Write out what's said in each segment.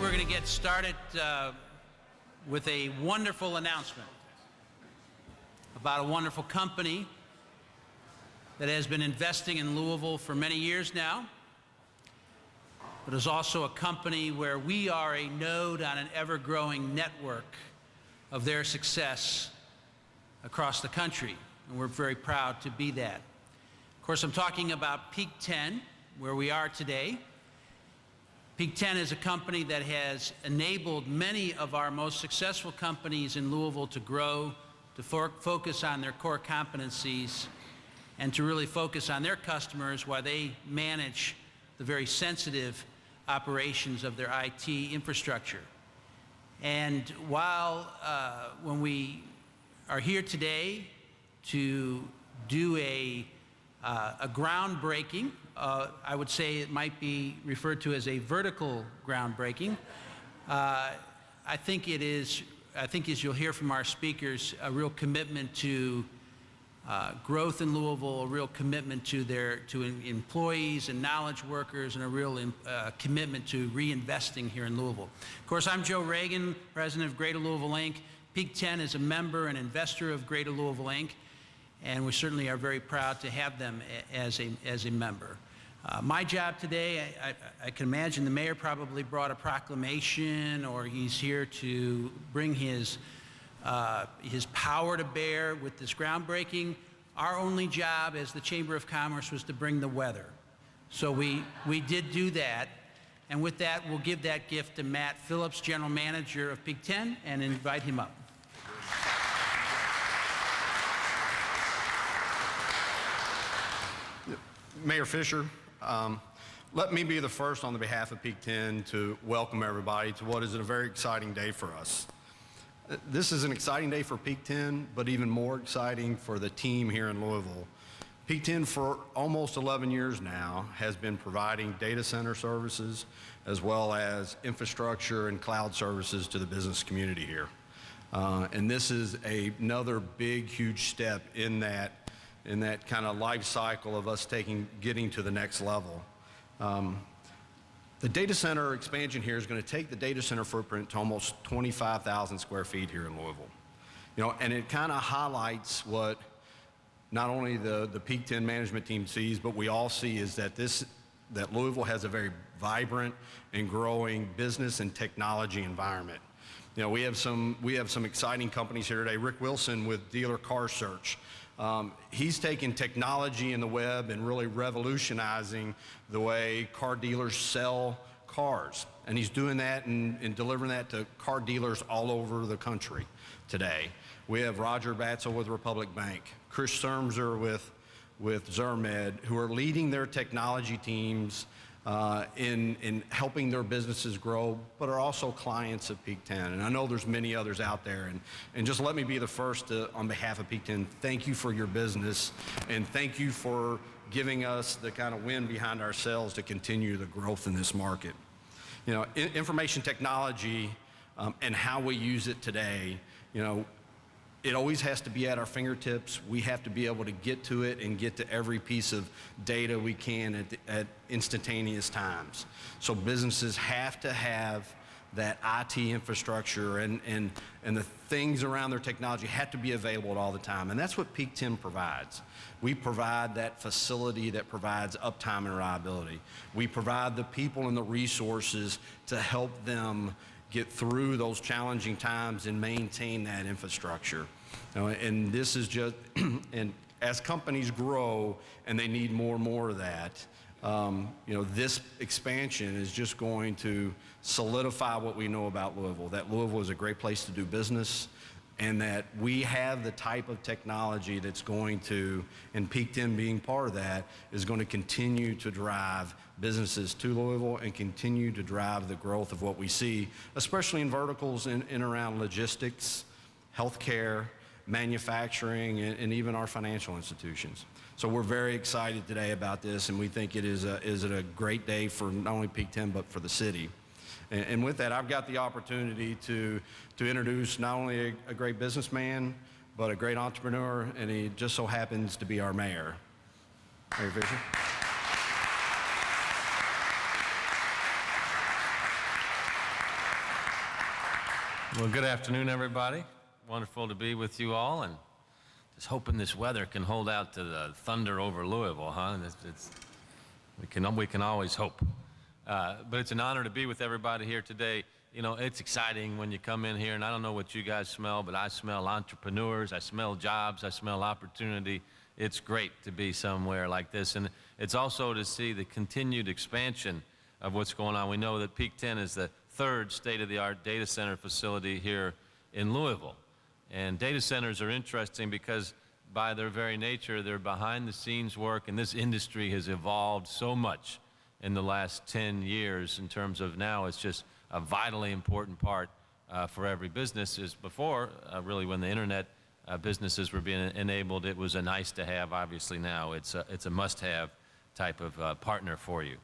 we're going to get started with a wonderful announcement about a wonderful company that has been investing in Louisville for many years now, but is also a company where we are a node on an ever-growing network of their success across the country, and we're very proud to be that. Of course, I'm talking about Peak 10, where we are today. Peak 10 is a company that has enabled many of our most successful companies in Louisville to grow, to focus on their core competencies, and to really focus on their customers while they manage the very sensitive operations of their IT infrastructure. And while when we are here today to do a groundbreaking, I would say it might be referred to as a vertical groundbreaking. I think as you'll hear from our speakers, a real commitment to growth in Louisville, a real commitment to employees and knowledge workers, and a real commitment to reinvesting here in Louisville. Of course, I'm Joe Reagan, president of Greater Louisville, Inc. Peak 10 is a member and investor of Greater Louisville, Inc., and we certainly are very proud to have them as a member. My job today, I can imagine the mayor probably brought a proclamation, or he's here to bring his power to bear with this groundbreaking. Our only job as the Chamber of Commerce was to bring the weather. So we did do that, and with that, we'll give that gift to Matt Phillips, General Manager of Peak 10, and invite him up. Mayor Fischer, let me be the first on the behalf of Peak 10 to welcome everybody to what is a very exciting day for us. This is an exciting day for Peak 10, but even more exciting for the team here in Louisville. Peak 10 for almost 11 years now has been providing data center services as well as infrastructure and cloud services to the business community here. And this is another big, huge step in that kind of life cycle of us getting to the next level. The data center expansion here is going to take the data center footprint to almost 25,000 square feet here in Louisville. And it kind of highlights what not only the Peak 10 management team sees, but we all see is that Louisville has a very vibrant and growing business and technology environment. We have some exciting companies here today. Rick Wilson with Dealer Car Search. He's taken technology in the web and really revolutionizing the way car dealers sell cars. And he's doing that and delivering that to car dealers all over the country today. We have Roger Batzel with Republic Bank, Chris Sermser with Zermed, who are leading their technology teams in helping their businesses grow, but are also clients of Peak 10. And I know there's many others out there. And just let me be the first to, on behalf of Peak 10, thank you for your business, and thank you for giving us the kind of wind behind our sails to continue the growth in this market. Information technology and how we use it today, it always has to be at our fingertips. We have to be able to get to it and get to every piece of data we can at instantaneous times. So businesses have to have that IT infrastructure and the things around their technology have to be available all the time. And that's what Peak 10 provides. We provide that facility that provides uptime and reliability. We provide the people and the resources to help them get through those challenging times and maintain that infrastructure. And this is just, and as companies grow and they need more and more of that, this expansion is just going to solidify what we know about Louisville, that Louisville is a great place to do business, and that we have the type of technology that's going to, and Peak 10 being part of that, is going to continue to drive businesses to Louisville and continue to drive the growth of what we see, especially in verticals in around logistics, healthcare, manufacturing, and even our financial institutions. So we're very excited today about this, and we think it is a great day for not only Peak 10, but for the city. And with that, I've got the opportunity to introduce not only a great businessman, but a great entrepreneur, and he just so happens to be our mayor. Mayor Fischer. Well, good afternoon, everybody. Wonderful to be with you all, and just hoping this weather can hold out to the thunder over Louisville, huh? We can always hope. But it's an honor to be with everybody here today. You know, it's exciting when you come in here, and I don't know what you guys smell, but I smell entrepreneurs, I smell jobs, I smell opportunity. It's great to be somewhere like this, and it's also to see the continued expansion of what's going on. We know that Peak 10 is the third state-of-the-art data center facility here in Louisville. And data centers are interesting because by their very nature, they're behind-the-scenes work, and this industry has evolved so much in the last 10 years in terms of now it's just a vitally important part for every business. As before, really when the internet businesses were being enabled, it was a nice to have. Obviously now it's a must-have type of partner for you.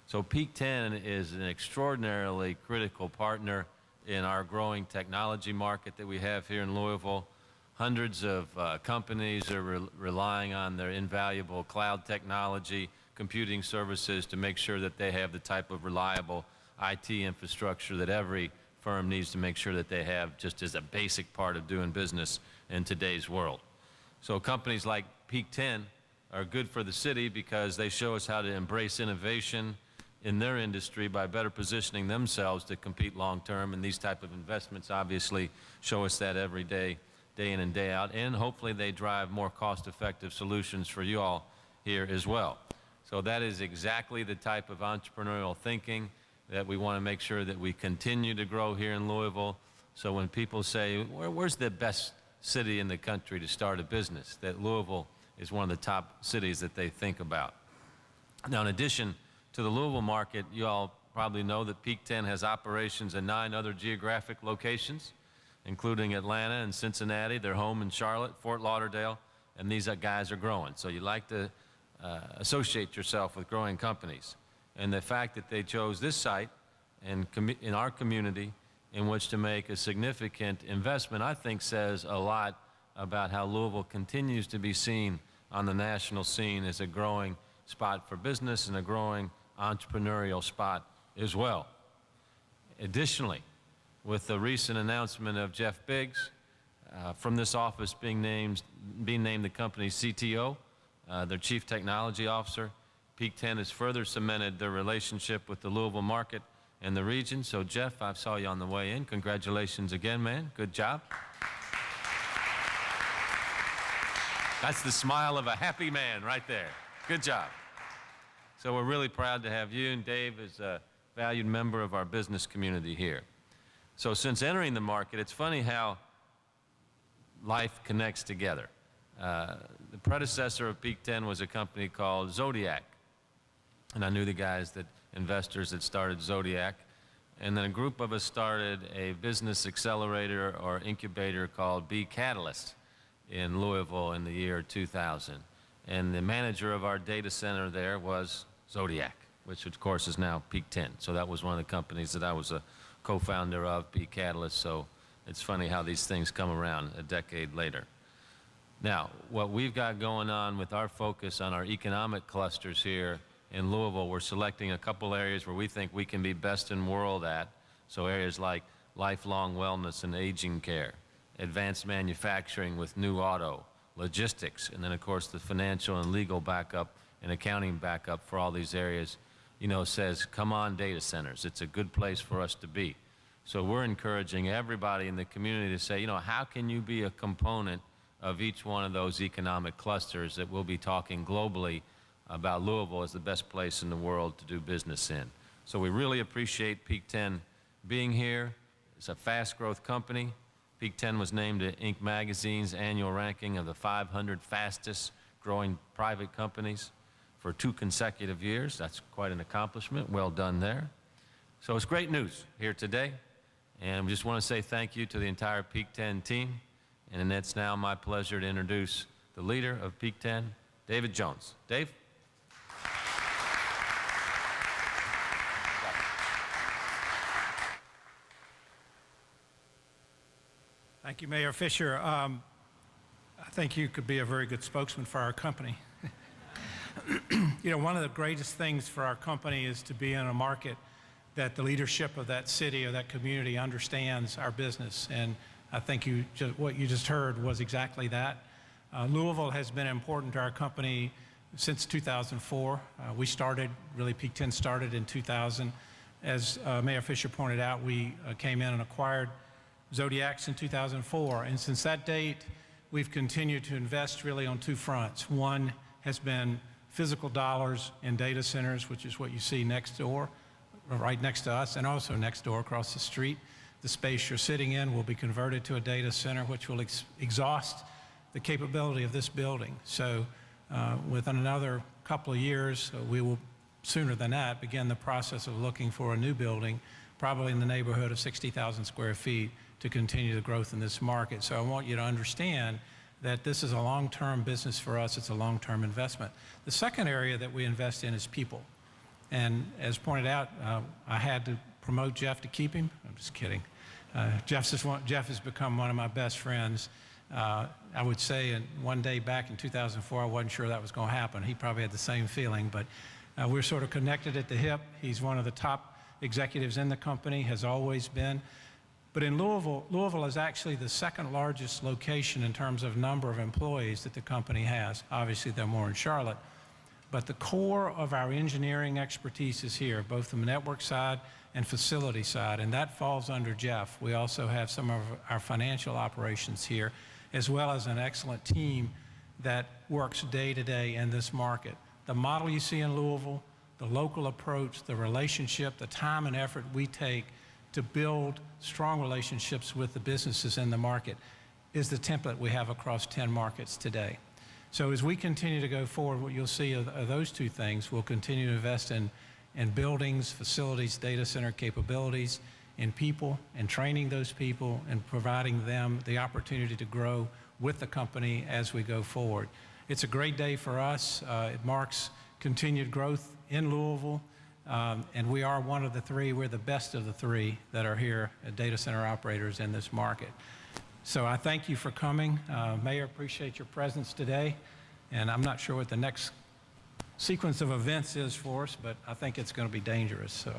So Peak 10 is an extraordinarily critical partner in our growing technology market that we have here in Louisville. Hundreds of companies are relying on their invaluable cloud technology, computing services to make sure that they have the type of reliable IT infrastructure that every firm needs to make sure that they have just as a basic part of doing business in today's world. So companies like Peak 10 are good for the city because they show us how to embrace innovation in their industry by better positioning themselves to compete long term, and these type of investments obviously show us that every day, day in and day out, and hopefully they drive more cost-effective solutions for you all here as well. So that is exactly the type of entrepreneurial thinking that we want to make sure that we continue to grow here in Louisville. So when people say, where's the best city in the country to start a business, that Louisville is one of the top cities that they think about. Now, in addition to the Louisville market, you all probably know that Peak 10 has operations in 9 other geographic locations, including Atlanta and Cincinnati, their home in Charlotte, Fort Lauderdale, and these guys are growing. So you like to associate yourself with growing companies. And the fact that they chose this site and in our community in which to make a significant investment, I think says a lot about how Louisville continues to be seen on the national scene as a growing spot for business and a growing entrepreneurial spot as well. Additionally, with the recent announcement of Jeff Biggs from this office being named the company's CTO, their Chief Technology Officer, Peak 10 has further cemented their relationship with the Louisville market and the region. So Jeff, I saw you on the way in. Congratulations again, man. Good job. That's the smile of a happy man right there. Good job. So we're really proud to have you, and Dave is a valued member of our business community here. So since entering the market, it's funny how life connects together. The predecessor of Peak 10 was a company called Zodiac, and I knew the guys, investors that started Zodiac, and then a group of us started a business accelerator or incubator called B Catalyst in Louisville in the year 2000. And the manager of our data center there was Zodiac, which of course is now Peak 10. So that was one of the companies that I was a co-founder of, B Catalyst. So it's funny how these things come around a decade later. Now, what we've got going on with our focus on our economic clusters here in Louisville, we're selecting a couple areas where we think we can be best in world at. So areas like lifelong wellness and aging care, advanced manufacturing with new auto, logistics, and then of course the financial and legal backup and accounting backup for all these areas, you know, says, come on data centers. It's a good place for us to be. So we're encouraging everybody in the community to say, you know, how can you be a component of each one of those economic clusters that we'll be talking globally about Louisville as the best place in the world to do business in. So we really appreciate Peak 10 being here. It's a fast growth company. Peak 10 was named to Inc. magazine's annual ranking of the 500 fastest growing private companies for 2 consecutive years. That's quite an accomplishment. Well done there. So it's great news here today. And we just want to say thank you to the entire Peak 10 team. And it's now my pleasure to introduce the leader of Peak 10, David Jones. Dave? Thank you, Mayor Fischer. I think you could be a very good spokesman for our company. You know, one of the greatest things for our company is to be in a market that the leadership of that city or that community understands our business. And I think what you just heard was exactly that. Louisville has been important to our company since 2004. We started, really Peak 10 started in 2000. As Mayor Fischer pointed out, we came in and acquired Zodiacs in 2004. And since that date, we've continued to invest really on two fronts. One has been physical dollars in data centers, which is what you see next door, right next to us, and also next door across the street. The space you're sitting in will be converted to a data center, which will exhaust the capability of this building. So within another couple of years, we will, sooner than that, begin the process of looking for a new building, probably in the neighborhood of 60,000 square feet, to continue the growth in this market. So I want you to understand that this is a long-term business for us. It's a long-term investment. The second area that we invest in is people. And as pointed out, I had to promote Jeff to keep him. I'm just kidding. Jeff has become one of my best friends. I would say one day back in 2004, I wasn't sure that was going to happen. He probably had the same feeling, but we're sort of connected at the hip. He's one of the top executives in the company, has always been. But in Louisville is actually the second largest location in terms of number of employees that the company has. Obviously, they're more in Charlotte. But the core of our engineering expertise is here, both from the network side and facility side, and that falls under Jeff. We also have some of our financial operations here, as well as an excellent team that works day to day in this market. The model you see in Louisville, the local approach, the relationship, the time and effort we take to build strong relationships with the businesses in the market is the template we have across 10 markets today. So as we continue to go forward, what you'll see are those two things. We'll continue to invest in buildings, facilities, data center capabilities, in people, and training those people, and providing them the opportunity to grow with the company as we go forward. It's a great day for us. It marks continued growth in Louisville. And we are one of the three, we're the best of the three that are here at data center operators in this market. So I thank you for coming. Mayor, appreciate your presence today. And I'm not sure what the next sequence of events is for us, but I think it's going to be dangerous. So.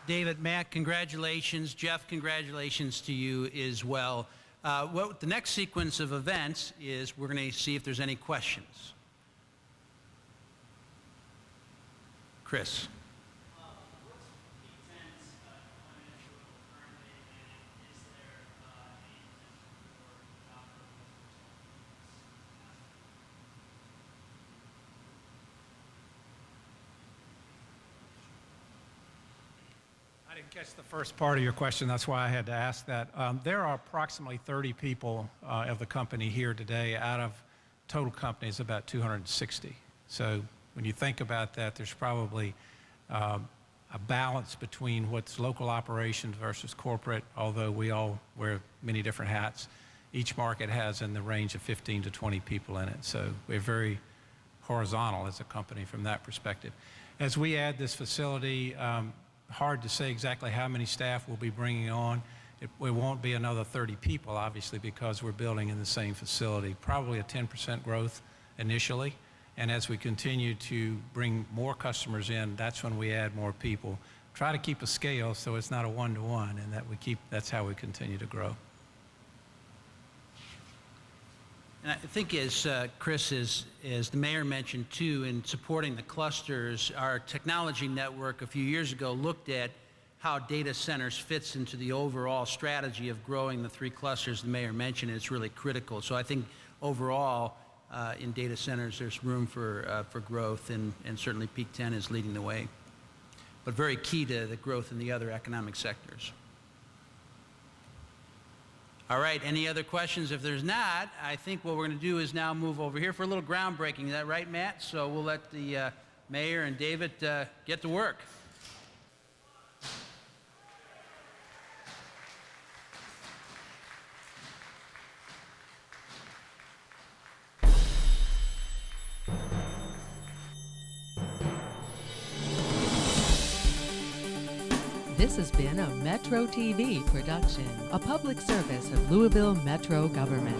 David, Matt, congratulations. Jeff, congratulations to you as well. What the next sequence of events is, we're going to see if there's any questions. Chris. What's Peak 10's financial currently, and is there any potential for I didn't catch the first part of your question. That's why I had to ask that. There are approximately 30 people of the company here today. Out of total companies, about 260. So when you think about that, there's probably a balance between what's local operations versus corporate, although we all wear many different hats. Each market has in the range of 15 to 20 people in it. So we're very horizontal as a company from that perspective. As we add this facility, hard to say exactly how many staff we'll be bringing on. It won't be another 30 people, obviously, because we're building in the same facility. Probably a 10% growth initially, and as we continue to bring more customers in, that's when we add more people. Try to keep a scale so it's not a one-to-one, and that's how we continue to grow. And I think as Chris, as the mayor mentioned too, in supporting the clusters, our technology network a few years ago looked at how data centers fits into the overall strategy of growing the three clusters the mayor mentioned. It's really critical. So I think overall in data centers there's room for growth, and certainly Peak 10 is leading the way. But very key to the growth in the other economic sectors. All right, any other questions? If there's not, I think what we're going to do is now move over here for a little groundbreaking. Is that right, Matt? So we'll let the mayor and David get to work. This has been a Metro TV production, a public service of Louisville Metro government.